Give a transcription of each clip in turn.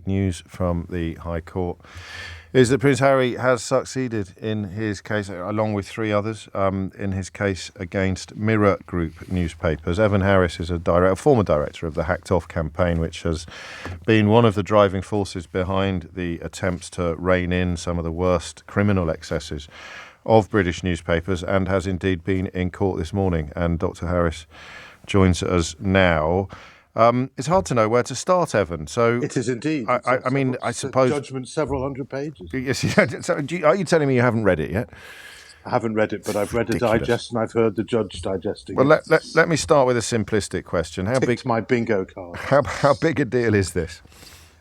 news from the High Court is that Prince Harry has succeeded in his case, along with three others, in his case against Mirror Group newspapers. Evan Harris is a former director of the Hacked Off campaign, which has been one of the driving forces behind the attempts to rein in some of the worst criminal excesses of British newspapers, and has indeed been in court this morning. And Dr. Harris joins us now. It's hard to know where to start, Evan. So it is indeed. I suppose judgment several hundred pages. Yes. So are you telling me you haven't read it yet? I haven't read it, but I've read a digest and I've heard the judge digesting it. Well, let me start with a simplistic question. How big? My bingo card. How big a deal is this?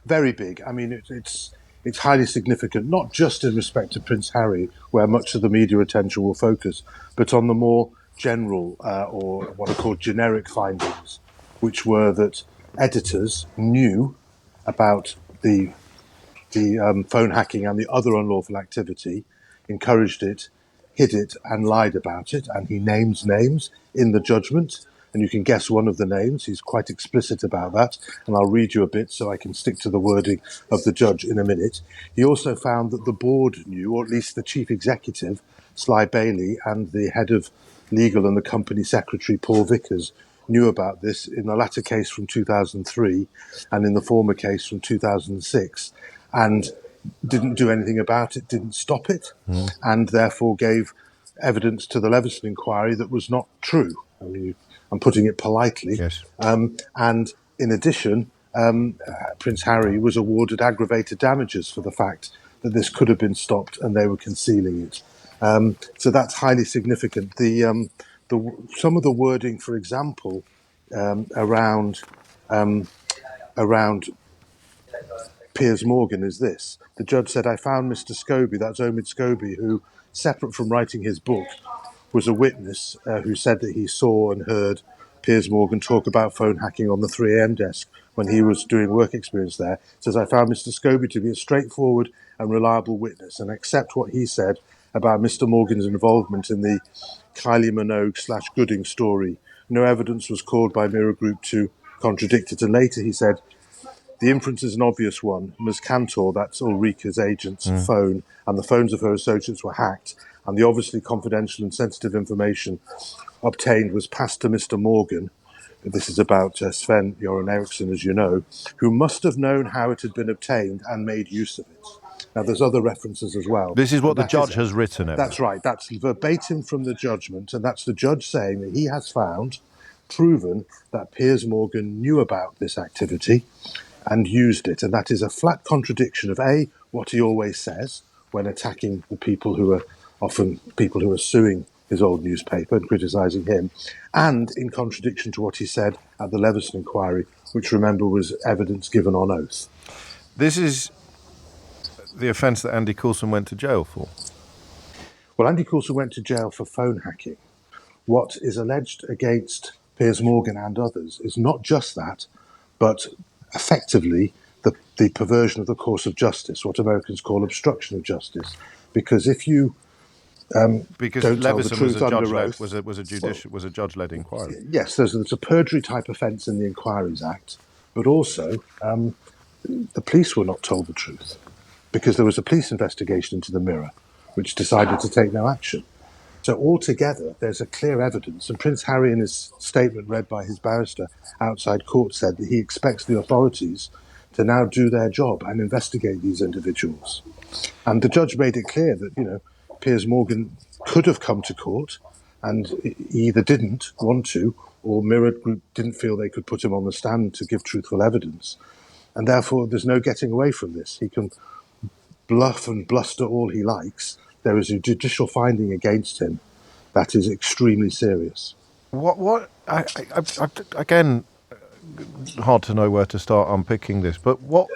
Very big. I mean, it's highly significant, not just in respect to Prince Harry, where much of the media attention will focus, but on the more general or what are called generic findings, which were that editors knew about the phone hacking and the other unlawful activity, encouraged it, hid it, and lied about it. And he names names in the judgment, and you can guess one of the names. He's quite explicit about that, and I'll read you a bit so I can stick to the wording of the judge in a minute. He also found that the board knew, or at least the chief executive, Sly Bailey, and the head of legal and the company secretary, Paul Vickers, knew about this in the latter case from 2003 and in the former case from 2006, and didn't do anything about it, didn't stop it, and therefore gave evidence to the Leveson inquiry that was not true. I mean, I'm putting it politely. Yes. And in addition, Prince Harry was awarded aggravated damages for the fact that this could have been stopped and they were concealing it. So that's highly significant. Some of the wording, for example, around Piers Morgan is this. The judge said, I found Mr. Scobie, that's Omid Scobie, who, separate from writing his book, was a witness who said that he saw and heard Piers Morgan talk about phone hacking on the 3am desk when he was doing work experience there. Says, I found Mr. Scobie to be a straightforward and reliable witness and accept what he said about Mr. Morgan's involvement in the Kylie Minogue/Gooding story. No evidence was called by Mirror Group to contradict it. And later he said, the inference is an obvious one. Ms. Cantor, that's Ulrika's agent's phone, and the phones of her associates were hacked, and the obviously confidential and sensitive information obtained was passed to Mr. Morgan. This is about Sven Göran Eriksson, as you know, who must have known how it had been obtained and made use of it. Now, there's other references as well. This is what the judge has written. That's right. That's verbatim from the judgment, and that's the judge saying that he has proven that Piers Morgan knew about this activity and used it. And that is a flat contradiction of A, what he always says when attacking the people who are often people who are suing his old newspaper and criticising him, and in contradiction to what he said at the Leveson inquiry, which, remember, was evidence given on oath. This is the offence that Andy Coulson went to jail for. Well, Andy Coulson went to jail for phone hacking. What is alleged against Piers Morgan and others is not just that, but effectively the perversion of the course of justice, what Americans call obstruction of justice. Because if you because don't tell the Leveson truth under oath, was a judge-led inquiry. Yes, there's a perjury type offence in the Inquiries Act, but also the police were not told the truth because there was a police investigation into the Mirror, which decided to take no action. So altogether, there's a clear evidence, and Prince Harry, in his statement read by his barrister outside court, said that he expects the authorities to now do their job and investigate these individuals. And the judge made it clear that, Piers Morgan could have come to court, and he either didn't want to, or Mirror Group didn't feel they could put him on the stand to give truthful evidence. And therefore, there's no getting away from this. He can bluff and bluster all he likes. There is a judicial finding against him that is extremely serious. Again, hard to know where to start unpicking this, but what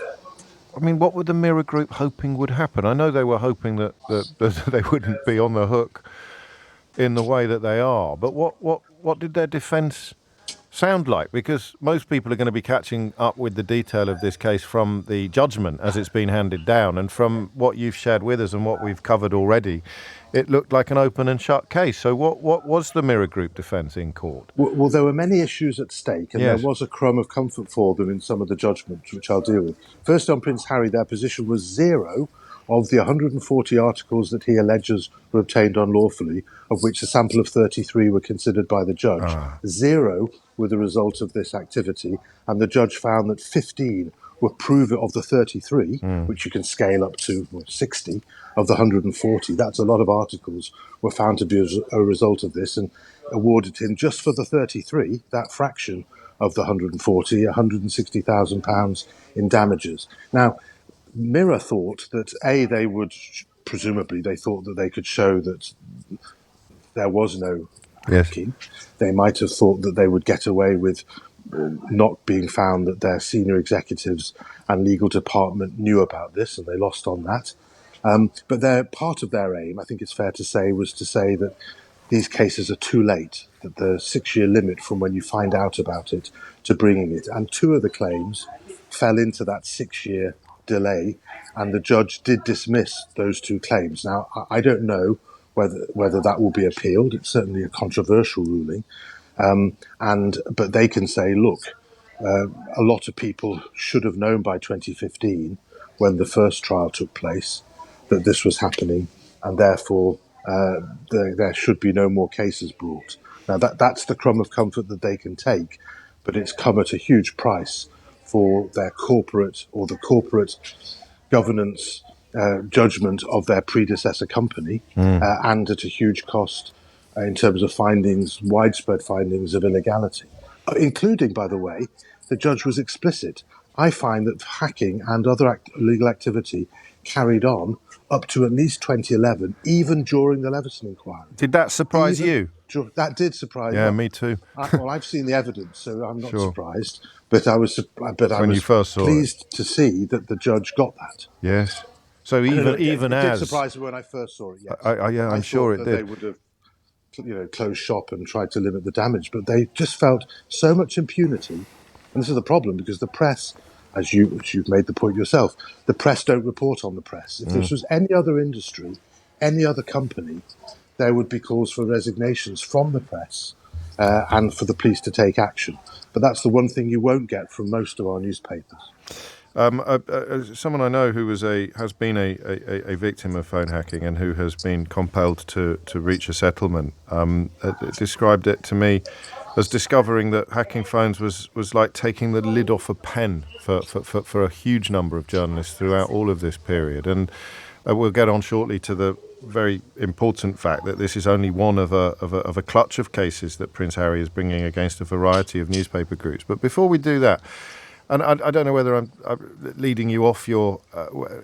were the Mirror Group hoping would happen? I know they were hoping that they wouldn't be on the hook in the way that they are, but what did their defence sound like? Because most people are going to be catching up with the detail of this case from the judgment as it's been handed down. And from what you've shared with us and what we've covered already, it looked like an open and shut case. So what was the Mirror Group defence in court? Well, there were many issues at stake, and there Yes. was a crumb of comfort for them in some of the judgments, which I'll deal with. First, on Prince Harry, their position was zero of the 140 articles that he alleges were obtained unlawfully, of which a sample of 33 were considered by the judge. Zero were the result of this activity, and the judge found that 15 were prove of the 33, which you can scale up to 60 of the 140. That's a lot of articles were found to be a result of this, and awarded him just for the 33, that fraction of the 140, £160,000 in damages. Now, Mirror thought that they would, presumably, they thought that they could show that there was no hacking. They might have thought that they would get away with not being found that their senior executives and legal department knew about this, and they lost on that. But part of their aim, I think it's fair to say, was to say that these cases are too late, that the 6-year limit from when you find out about it to bringing it. And two of the claims fell into that 6-year delay, and the judge did dismiss those two claims. Now, I don't know whether that will be appealed. It's certainly a controversial ruling. But they can say, look, a lot of people should have known by 2015, when the first trial took place, that this was happening, and therefore there should be no more cases brought. Now, that's the crumb of comfort that they can take, but it's come at a huge price for their corporate governance judgment of their predecessor company, and at a huge cost in terms of widespread findings of illegality, including, by the way, the judge was explicit. I find that hacking and other illegal activity carried on up to at least 2011, even during the Leveson inquiry. Did that surprise you? That did surprise me. Yeah, me too. I've seen the evidence, so I'm not surprised. But I was pleased to see that the judge got that. Yes. So it did surprise me when I first saw it. Yes. I'm sure it did. They would have, closed shop and tried to limit the damage, but they just felt so much impunity. And this is the problem, because the press, as you've made the point yourself, the press don't report on the press. If this was any other industry, any other company, there would be calls for resignations from the press and for the police to take action. But that's the one thing you won't get from most of our newspapers. Someone I know who has been a victim of phone hacking and who has been compelled to reach a settlement described it to me as discovering that hacking phones was like taking the lid off a pen for a huge number of journalists throughout all of this period. And we'll get on shortly to the very important fact that this is only one of a clutch of cases that Prince Harry is bringing against a variety of newspaper groups. But before we do that, and I don't know whether I'm leading you off your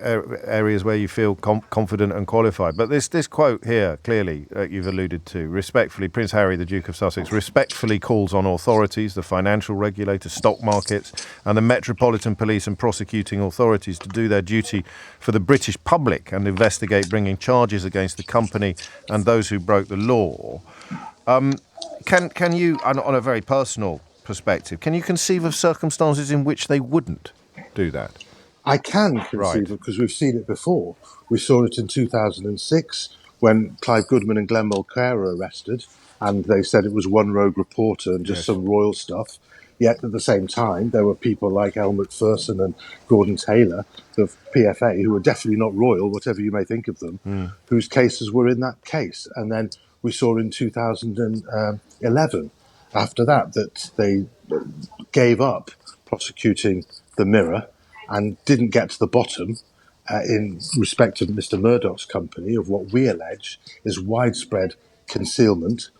areas where you feel confident and qualified, but this quote here, clearly, you've alluded to, respectfully, Prince Harry, the Duke of Sussex, respectfully calls on authorities, the financial regulators, stock markets, and the Metropolitan Police and prosecuting authorities to do their duty for the British public and investigate bringing charges against the company and those who broke the law. Can you, on a very personal perspective, can you conceive of circumstances in which they wouldn't do that? I can conceive of, because we've seen it before. We saw it in 2006 when Clive Goodman and Glenn Mulcair were arrested, and they said it was one rogue reporter and just some royal stuff. Yet at the same time, there were people like Elle Macpherson and Gordon Taylor of PFA, who were definitely not royal, whatever you may think of them, whose cases were in that case. And then we saw in 2011, after that they gave up prosecuting the Mirror and didn't get to the bottom in respect of Mr. Murdoch's company of what we allege is widespread concealment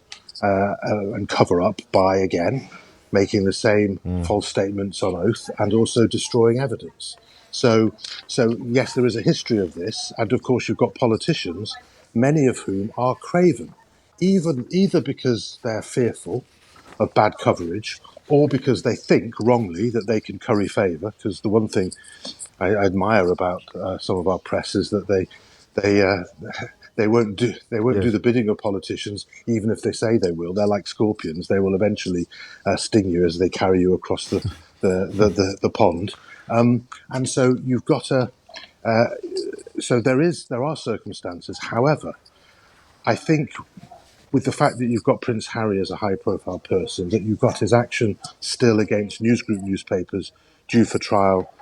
and cover-up by, again, making the same false statements on oath and also destroying evidence. So yes, there is a history of this, and of course you've got politicians, many of whom are craven, either because they're fearful of bad coverage, or because they think wrongly that they can curry favour. Because the one thing I admire about some of our press is that They won't do Yes. the bidding of politicians, even if they say they will. They're like scorpions; they will eventually sting you as they carry you across the pond. And so you've got a so there are circumstances. However, I think with the fact that you've got Prince Harry as a high-profile person, that you've got his action still against newsgroup newspapers due for trial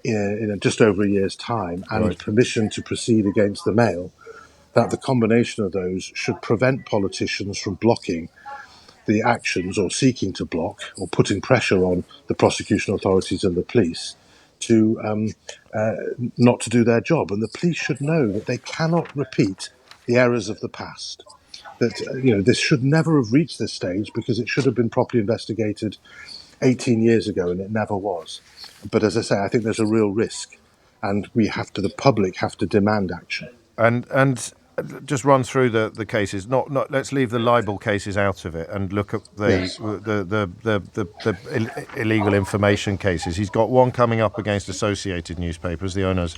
in just over a year's time, and Right. permission to proceed against the Mail, that the combination of those should prevent politicians from blocking the actions or seeking to block or putting pressure on the prosecution authorities and the police to not to do their job. And the police should know that they cannot repeat the errors of the past. That this should never have reached this stage because it should have been properly investigated 18 years ago, and it never was. But as I say, I think there's a real risk, and the public have to demand action. And just run through the cases. Not let's leave the libel cases out of it and look at Yes, the illegal information cases. He's got one coming up against Associated Newspapers, the owners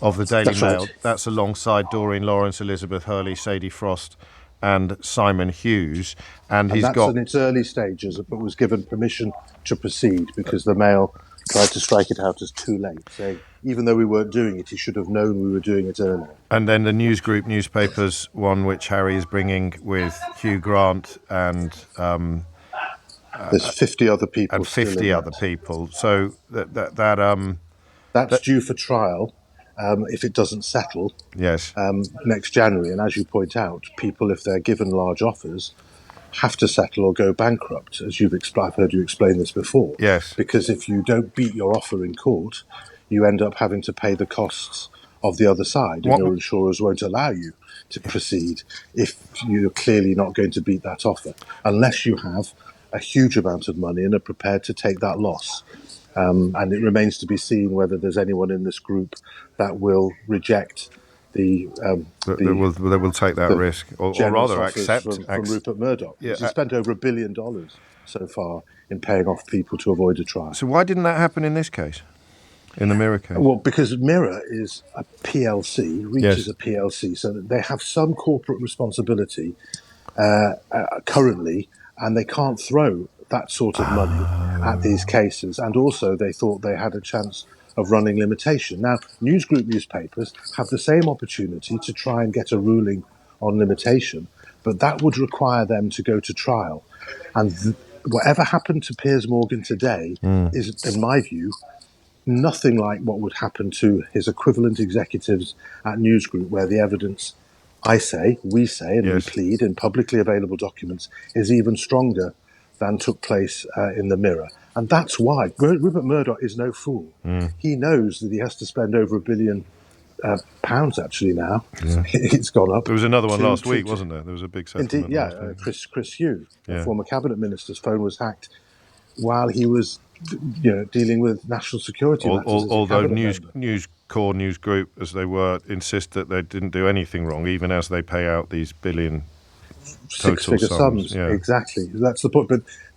of the Daily that's Mail. right. That's alongside Doreen Lawrence, Elizabeth Hurley, Sadie Frost, and Simon Hughes. And And he's that's got in its early stages, but was given permission to proceed because the Mail tried to strike it out as too late, saying even though we weren't doing it, he should have known we were doing it earlier. and then the newsgroup newspapers, one which Harry is bringing with Hugh Grant and There's 50 other people still 50 in other that. people. So That's due for trial if it doesn't settle yes, next January. And as you point out, people, if they're given large offers, have to settle or go bankrupt, as I've heard you explain this before. yes. Because if you don't beat your offer in court, you end up having to pay the costs of the other side, and What, your insurers won't allow you to proceed if you're clearly not going to beat that offer, unless you have a huge amount of money and are prepared to take that loss. And it remains to be seen whether there's anyone in this group that will reject the they will take that the risk, or generous rather offers accept. from Rupert Murdoch. Yeah. He's spent over $1 billion so far in paying off people to avoid a trial. So why didn't that happen in this case, in the Mirror case? Well, because Mirror is a PLC, Reach Yes. is a PLC, so that they have some corporate responsibility currently, and they can't throw that sort of money at these cases. And also, they thought they had a chance of running limitation. Now, newsgroup newspapers have the same opportunity to try and get a ruling on limitation, but that would require them to go to trial. And whatever happened to Piers Morgan today is, in my view, nothing like what would happen to his equivalent executives at Newsgroup, where the evidence, we say, and Yes. we plead in publicly available documents, is even stronger than took place in the Mirror. And that's why Rupert Murdoch is no fool. He knows that he has to spend over £1 billion actually now. It's gone up. There was another one last to- week, to- wasn't there? There was a big settlement Indeed, yeah. last week. Chris Hughes, Yeah. a former cabinet minister's phone was hacked while he was dealing with national security matters. as a Although cabinet member. News Group, as they were, insist that they didn't do anything wrong, even as they pay out these billion total Six-figure sums. Yeah. Exactly. That's the point.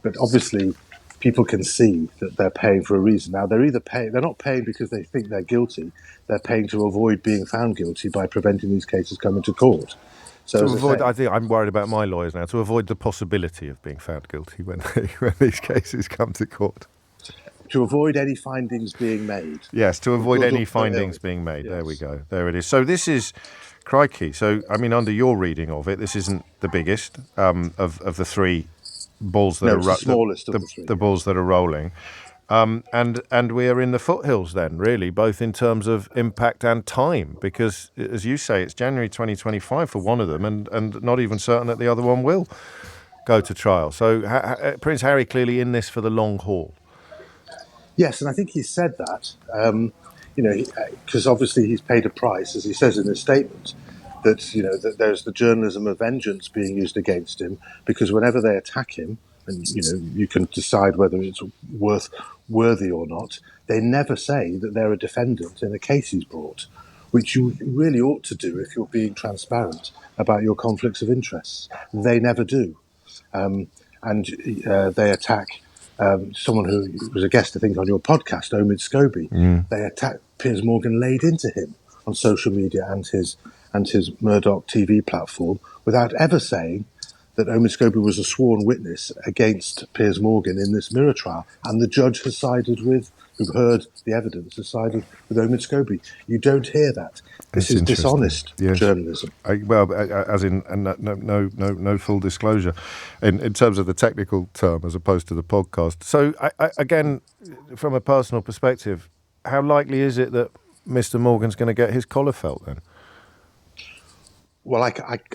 But obviously, people can see that they're paying for a reason. Now, they're not paying because they think they're guilty. They're paying to avoid being found guilty by preventing these cases coming to court. So To as avoid, I I say, think I'm worried about my lawyers now. To avoid the possibility of being found guilty when these cases come to court. to avoid any findings being made. Yes, to avoid Good any or findings ill. being made. Yes. There we go. There it is. So this is, crikey. So, I mean, under your reading of it, this isn't the biggest of the three balls that No, are it's the smallest of the three. The balls that are rolling. And we are in the foothills then, really, both in terms of impact and time, because, as you say, it's January 2025 for one of them, and not even certain that the other one will go to trial. So Prince Harry clearly in this for the long haul. Yes, and I think he said that, because obviously he's paid a price, as he says in his statement, that that there's the journalism of vengeance being used against him, because whenever they attack him, and you can decide whether it's worthy or not, they never say that they're a defendant in a case he's brought, which you really ought to do if you're being transparent about your conflicts of interests. They never do. And they attack someone who was a guest, I think, on your podcast, Omid Scobie. They attacked Piers Morgan, laid into him on social media and and his Murdoch TV platform without ever saying that Omid Scobie was a sworn witness against Piers Morgan in this Mirror trial. And the judge has sided with, who heard the evidence, has sided with Omid Scobie. You don't hear that. This is dishonest journalism. As in no full disclosure in terms of the technical term as opposed to the podcast. So, again, from a personal perspective, how likely is it that Mr. Morgan's going to get his collar felt then? Well, I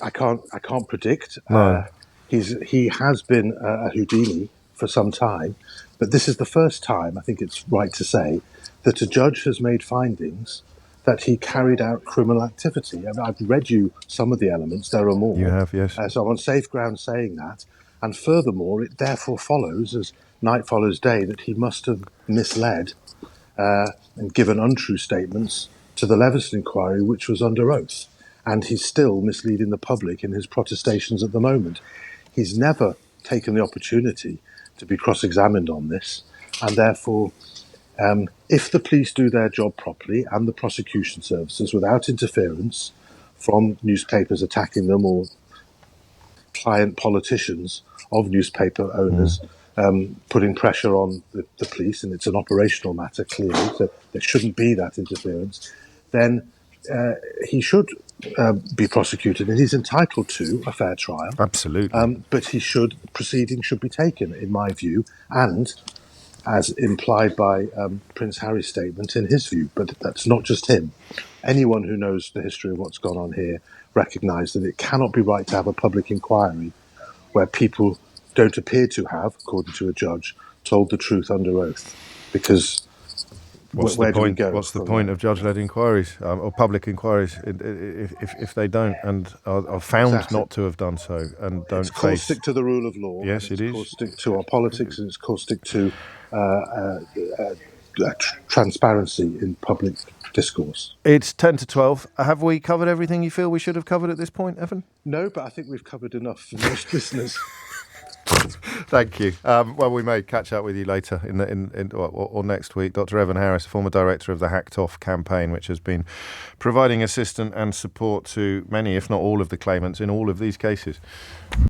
can't predict. No. He has been a Houdini for some time, but this is the first time, I think it's right to say, that a judge has made findings that he carried out criminal activity. I mean, I've read you some of the elements. There are more. You have, yes. So I'm on safe ground saying that. And furthermore, it therefore follows, as night follows day, that he must have misled and given untrue statements to the Leveson inquiry, which was under oath. And he's still misleading the public in his protestations at the moment. He's never taken the opportunity to be cross-examined on this, and therefore, if the police do their job properly and the prosecution services without interference from newspapers attacking them or client politicians of newspaper owners putting pressure on the police, and it's an operational matter clearly, so there shouldn't be that interference, then he should be prosecuted, and he's entitled to a fair trial. Absolutely. But proceedings should be taken, in my view, and as implied by Prince Harry's statement, in his view. But that's not just him. Anyone who knows the history of what's gone on here recognise that it cannot be right to have a public inquiry where people don't appear to have, according to a judge, told the truth under oath. Because where do we go? What's the point of judge-led inquiries or public inquiries if they don't and are found not to have done so and don't it's caustic to the rule of law. Yes, it is. It's caustic to our politics, and it's caustic to transparency in public discourse. It's 10 to 12. Have we covered everything you feel we should have covered at this point, Evan? No, but I think we've covered enough for most listeners. Thank you. Well, we may catch up with you later or next week. Dr. Evan Harris, former director of the Hacked Off campaign, which has been providing assistance and support to many, if not all, of the claimants in all of these cases.